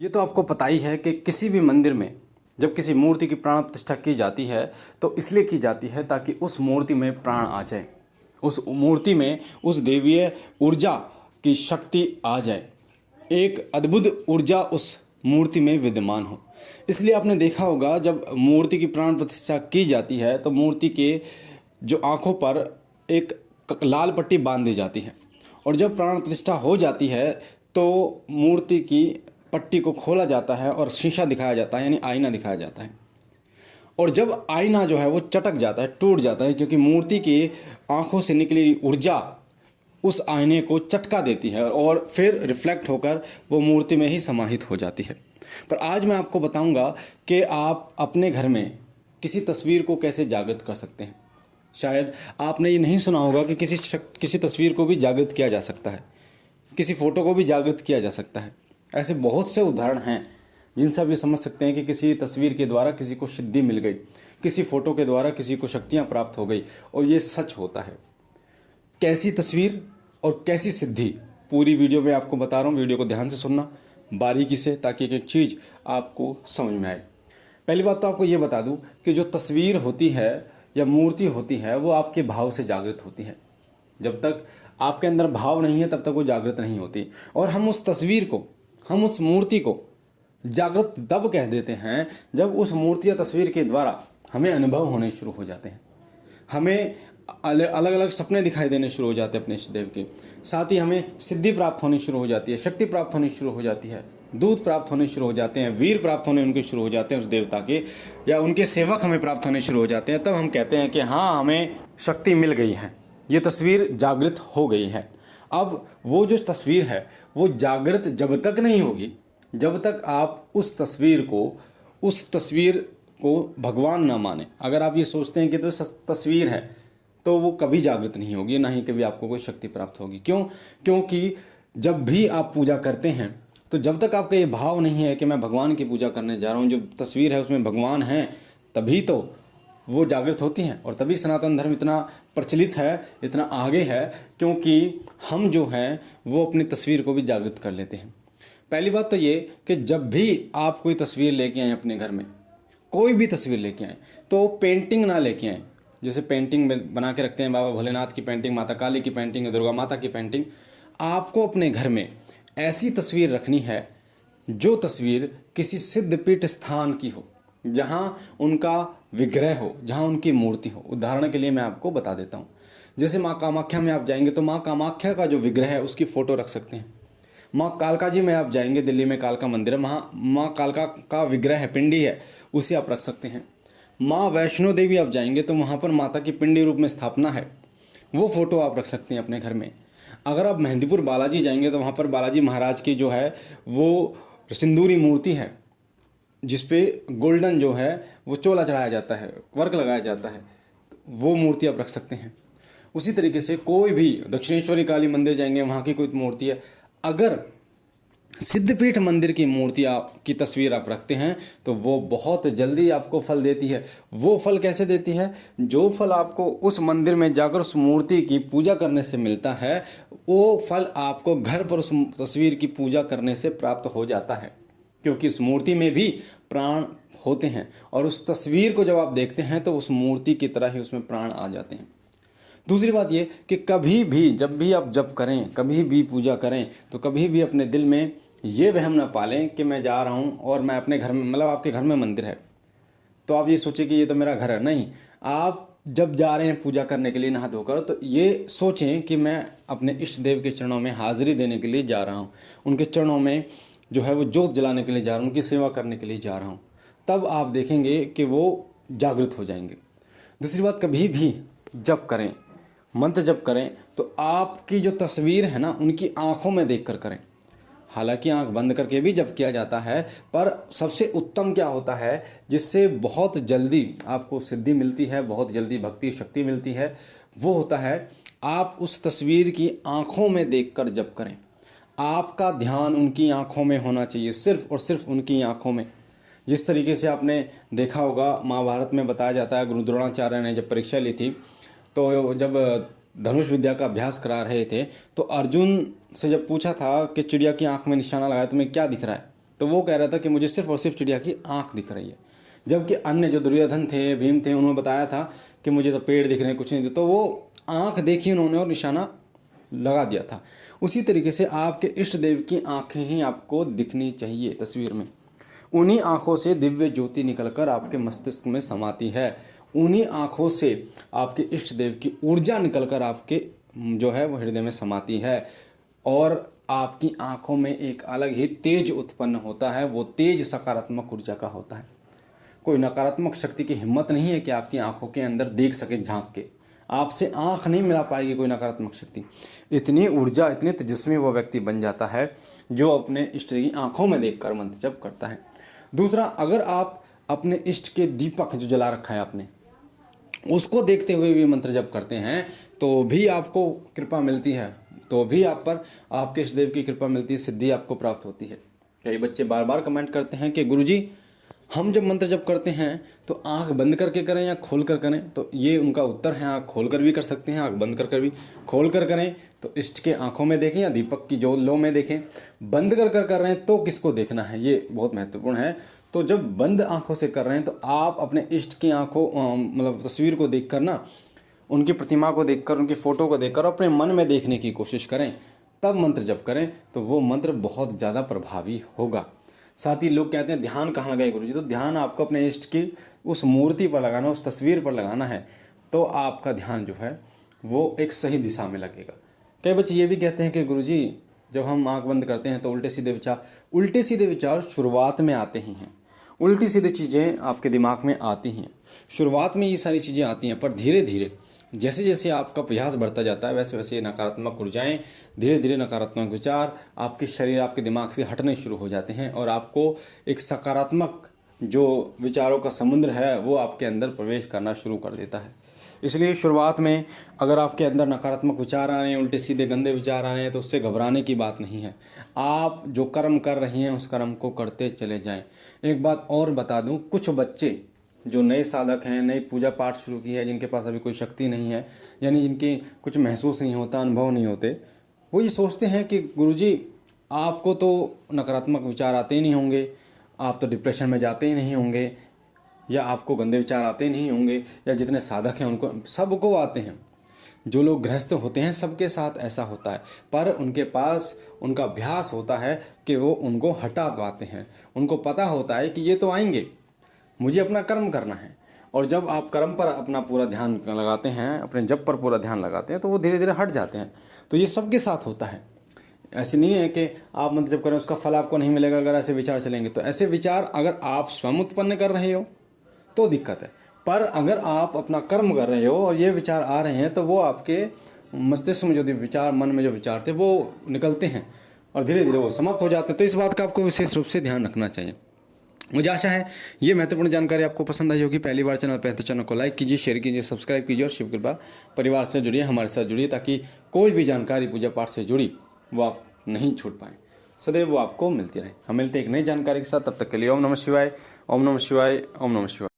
ये तो आपको पता ही है कि किसी भी मंदिर में जब किसी मूर्ति की प्राण प्रतिष्ठा की जाती है तो इसलिए की जाती है ताकि उस मूर्ति में प्राण आ जाए, उस मूर्ति में उस देवीय ऊर्जा की शक्ति आ जाए, एक अद्भुत ऊर्जा उस मूर्ति में विद्यमान हो। इसलिए आपने देखा होगा जब मूर्ति की प्राण प्रतिष्ठा की जाती है तो मूर्ति के जो आँखों पर एक लाल पट्टी बांध दी जाती है, और जब प्राण प्रतिष्ठा हो जाती है तो मूर्ति की पट्टी को खोला जाता है और शीशा दिखाया जाता है, यानी आईना दिखाया जाता है। और जब आईना जो है वो चटक जाता है, टूट जाता है, क्योंकि मूर्ति की आंखों से निकली ऊर्जा उस आईने को चटका देती है और फिर रिफ्लेक्ट होकर वो मूर्ति में ही समाहित हो जाती है। पर आज मैं आपको बताऊंगा कि आप अपने घर में किसी तस्वीर को कैसे जागृत कर सकते हैं। शायद आपने ये नहीं सुना होगा कि किसी तस्वीर को भी जागृत किया जा सकता है, किसी फोटो को भी जागृत किया जा सकता है। ऐसे बहुत से उदाहरण हैं जिनसे आप ये समझ सकते हैं कि किसी तस्वीर के द्वारा किसी को सिद्धि मिल गई, किसी फोटो के द्वारा किसी को शक्तियाँ प्राप्त हो गई, और ये सच होता है। कैसी तस्वीर और कैसी सिद्धि, पूरी वीडियो में आपको बता रहा हूँ। वीडियो को ध्यान से सुनना बारीकी से, ताकि एक एक चीज़ आपको समझ में आए। पहली बात तो आपको ये बता दूं कि जो तस्वीर होती है या मूर्ति होती है वो आपके भाव से जागृत होती है। जब तक आपके अंदर भाव नहीं है तब तक वो जागृत नहीं होती। और हम उस तस्वीर को, हम उस मूर्ति को जागृत तब कह देते हैं जब उस मूर्ति या तस्वीर के द्वारा हमें अनुभव होने शुरू हो जाते हैं, हमें अलग अलग सपने दिखाई देने शुरू हो जाते हैं अपने इष्ट देव के, साथ ही हमें सिद्धि प्राप्त होनी शुरू हो जाती है, शक्ति प्राप्त होनी शुरू हो जाती है, दूत प्राप्त होने शुरू हो जाते हैं, वीर प्राप्त होने उनके शुरू हो जाते हैं उस देवता के, या उनके सेवक हमें प्राप्त होने शुरू हो जाते हैं। तब हम कहते हैं कि हाँ, हमें शक्ति मिल गई है, ये तस्वीर जागृत हो गई है। अब वो जो तस्वीर है वो जागृत जब तक नहीं होगी जब तक आप उस तस्वीर को भगवान ना माने। अगर आप ये सोचते हैं कि तो तस्वीर है तो वो कभी जागृत नहीं होगी, ना ही कभी आपको कोई शक्ति प्राप्त होगी। क्यों? क्योंकि जब भी आप पूजा करते हैं तो जब तक आपका ये भाव नहीं है कि मैं भगवान की पूजा करने जा रहा हूँ, जो तस्वीर है उसमें भगवान है, तभी तो वो जागृत होती हैं। और तभी सनातन धर्म इतना प्रचलित है, इतना आगे है, क्योंकि हम जो हैं वो अपनी तस्वीर को भी जागृत कर लेते हैं। पहली बात तो ये कि जब भी आप कोई तस्वीर लेके आएँ अपने घर में, कोई भी तस्वीर लेके आएँ, तो पेंटिंग ना लेके आएँ। जैसे पेंटिंग में बना के रखते हैं, बाबा भोलेनाथ की पेंटिंग, माता काली की पेंटिंग, दुर्गा माता की पेंटिंग। आपको अपने घर में ऐसी तस्वीर रखनी है जो तस्वीर किसी सिद्धपीठ स्थान की हो, जहाँ उनका विग्रह हो, जहाँ उनकी मूर्ति हो। उदाहरण के लिए मैं आपको बता देता हूँ, जैसे माँ कामाख्या में आप जाएंगे तो माँ कामाख्या का जो विग्रह है उसकी फ़ोटो रख सकते हैं। माँ कालका जी में आप जाएंगे, दिल्ली में कालका मंदिर है, वहाँ माँ कालका का विग्रह है, पिंडी है, उसे आप रख सकते हैं। माँ वैष्णो देवी आप जाएंगे तो वहाँ पर माता की पिंडी रूप में स्थापना है, वो फ़ोटो आप रख सकते हैं अपने घर में। अगर आप मेहंदीपुर बालाजी जाएंगे तो वहाँ पर बालाजी महाराज की जो है वो सिंदूरी मूर्ति है, जिसपे गोल्डन जो है वो चोला चढ़ाया जाता है, वर्क लगाया जाता है, वो मूर्ति आप रख सकते हैं। उसी तरीके से कोई भी दक्षिणेश्वरी काली मंदिर जाएंगे, वहाँ की कोई मूर्ति है। अगर सिद्धपीठ मंदिर की मूर्तियाँ की तस्वीर आप रखते हैं तो वो बहुत जल्दी आपको फल देती है। वो फल कैसे देती है? जो फल आपको उस मंदिर में जाकर उस मूर्ति की पूजा करने से मिलता है, वो फल आपको घर पर उस तस्वीर की पूजा करने से प्राप्त हो जाता है, क्योंकि उस मूर्ति में भी प्राण होते हैं। और उस तस्वीर को जब आप देखते हैं तो उस मूर्ति की तरह ही उसमें प्राण आ जाते हैं। दूसरी बात ये कि कभी भी जब भी आप जप करें, कभी भी पूजा करें, तो कभी भी अपने दिल में ये वहम ना पालें कि मैं जा रहा हूँ और मैं अपने घर में, मतलब आपके घर में मंदिर है तो आप ये सोचें कि ये तो मेरा घर है। नहीं, आप जब जा रहे हैं पूजा करने के लिए नहा धोकर, तो ये सोचें कि मैं अपने इष्ट देव के चरणों में हाजिरी देने के लिए जा रहा हूँ, उनके चरणों में जो है वो जोत जलाने के लिए जा रहा हूँ, उनकी सेवा करने के लिए जा रहा हूँ। तब आप देखेंगे कि वो जागृत हो जाएंगे। दूसरी बात, कभी भी जप करें, मंत्र जप करें, तो आपकी जो तस्वीर है ना उनकी आंखों में देखकर करें। हालांकि आंख बंद करके भी जप किया जाता है, पर सबसे उत्तम क्या होता है, जिससे बहुत जल्दी आपको सिद्धि मिलती है, बहुत जल्दी भक्ति शक्ति मिलती है, वो होता है आप उस तस्वीर की आंखों में देखकर जप करें। आपका ध्यान उनकी आंखों में होना चाहिए, सिर्फ और सिर्फ उनकी आंखों में। जिस तरीके से आपने देखा होगा महाभारत में बताया जाता है, गुरु द्रोणाचार्य ने जब परीक्षा ली थी तो जब धनुष विद्या का अभ्यास करा रहे थे तो अर्जुन से जब पूछा था कि चिड़िया की आंख में निशाना लगाया तुम्हें क्या दिख रहा है, तो वो कह रहा था कि मुझे सिर्फ और सिर्फ चिड़िया की आँख दिख रही है। जबकि अन्य जो दुर्योधन थे, भीम थे, उन्होंने बताया था कि मुझे तो पेड़ दिख रहे हैं, कुछ नहीं। तो वो आँख देखी उन्होंने और निशाना लगा दिया था। उसी तरीके से आपके इष्ट देव की आँखें ही आपको दिखनी चाहिए तस्वीर में। उन्हीं आँखों से दिव्य ज्योति निकलकर आपके मस्तिष्क में समाती है। उन्हीं आँखों से आपके इष्ट देव की ऊर्जा निकलकर आपके जो है वो हृदय में समाती है और आपकी आँखों में एक अलग ही तेज उत्पन्न होता है। वो तेज सकारात्मक ऊर्जा का होता है। कोई नकारात्मक शक्ति की हिम्मत नहीं है कि आपकी आंखों के अंदर देख सके, झांक के। आपसे आंख नहीं मिला पाएगी कोई नकारात्मक शक्ति। इतनी ऊर्जा, इतने तेजस्वी वो व्यक्ति बन जाता है जो अपने इष्ट की आंखों में देखकर मंत्र जप करता है। दूसरा, अगर आप अपने इष्ट के दीपक जो जला रखा है आपने, उसको देखते हुए भी मंत्र जप करते हैं तो भी आपको कृपा मिलती है, तो भी आप पर आपके इष्ट देव की कृपा मिलती है, सिद्धि आपको प्राप्त होती है। कई बच्चे बार बार कमेंट करते हैं कि गुरुजी हम जब मंत्र जप करते हैं तो आंख बंद करके करें या खोल कर करें। तो ये उनका उत्तर है, आंख खोल कर भी कर सकते हैं, आंख बंद कर भी। खोल कर करें तो इष्ट के आंखों में देखें या दीपक की जो लो में देखें। बंद कर रहे हैं तो किसको देखना है, ये बहुत महत्वपूर्ण है। तो जब बंद आंखों से कर रहे हैं तो आप अपने इष्ट की आंखों मतलब तस्वीर को देख कर ना, उनकी प्रतिमा को देखकर, उनकी फ़ोटो को देखकर अपने मन में देखने की कोशिश करें, तब मंत्र जप करें तो वो मंत्र बहुत ज़्यादा प्रभावी होगा। साथ ही लोग कहते हैं ध्यान कहाँ लगाए गुरुजी, तो ध्यान आपको अपने इष्ट की उस मूर्ति पर लगाना, उस तस्वीर पर लगाना है, तो आपका ध्यान जो है वो एक सही दिशा में लगेगा। कई बच्चे ये भी कहते हैं कि गुरुजी जब हम आंख बंद करते हैं तो उल्टे सीधे विचार शुरुआत में आते ही हैं। उल्टी सीधी चीज़ें आपके दिमाग में आती हैं, शुरुआत में ये सारी चीज़ें आती हैं, पर धीरे धीरे जैसे जैसे आपका अभ्यास बढ़ता जाता है वैसे वैसे नकारात्मक ऊर्जाएं, धीरे धीरे नकारात्मक विचार आपके शरीर, आपके दिमाग से हटने शुरू हो जाते हैं और आपको एक सकारात्मक जो विचारों का समुद्र है वो आपके अंदर प्रवेश करना शुरू कर देता है। इसलिए शुरुआत में अगर आपके अंदर नकारात्मक विचार आ रहे हैं, उल्टे सीधे गंदे विचार आ रहे हैं, तो उससे घबराने की बात नहीं है। आप जो कर्म कर रही हैं उस कर्म को करते चले जाएं। एक बात और बता दूं, कुछ बच्चे जो नए साधक हैं, नई पूजा पाठ शुरू की है, जिनके पास अभी कोई शक्ति नहीं है, यानी जिनके कुछ महसूस नहीं होता, अनुभव नहीं होते, वो ये सोचते हैं कि गुरुजी आपको तो नकारात्मक विचार आते ही नहीं होंगे, आप तो डिप्रेशन में जाते ही नहीं होंगे, या आपको गंदे विचार आते ही नहीं होंगे, या जितने साधक हैं उनको सबको आते हैं। जो लोग गृहस्थ होते हैं सबके साथ ऐसा होता है, पर उनके पास उनका अभ्यास होता है कि वो उनको हटा पाते हैं। उनको पता होता है कि ये तो आएंगे, मुझे अपना कर्म करना है। और जब आप कर्म पर अपना पूरा ध्यान लगाते हैं, अपने जप पर पूरा ध्यान लगाते हैं, तो वो धीरे धीरे हट जाते हैं। तो ये सबके साथ होता है। ऐसे नहीं है कि आप मंत्र जप करें उसका फल आपको नहीं मिलेगा अगर ऐसे विचार चलेंगे। तो ऐसे विचार अगर आप स्वयं उत्पन्न कर रहे हो तो दिक्कत है, पर अगर आप अपना कर्म कर रहे हो और ये विचार आ रहे हैं तो वो आपके मस्तिष्क में जो विचार, मन में जो विचार थे वो निकलते हैं और धीरे धीरे वो समाप्त हो जाते हैं। तो इस बात का आपको विशेष रूप से ध्यान रखना चाहिए। मुझे आशा है ये महत्वपूर्ण जानकारी आपको पसंद आई होगी। पहली बार चैनल पे है तो चैनल को लाइक कीजिए, शेयर कीजिए, सब्सक्राइब कीजिए और शिव कृपा परिवार से जुड़िए, हमारे साथ जुड़िए, ताकि कोई भी जानकारी पूजा पाठ से जुड़ी वो आप नहीं छूट पाएँ, सदैव वो आपको मिलती रहे। हम मिलते हैं एक नई जानकारी के साथ, तब तक के लिए ओम नमः शिवाय, ओम नमः शिवाय, ओम नमः शिवाय।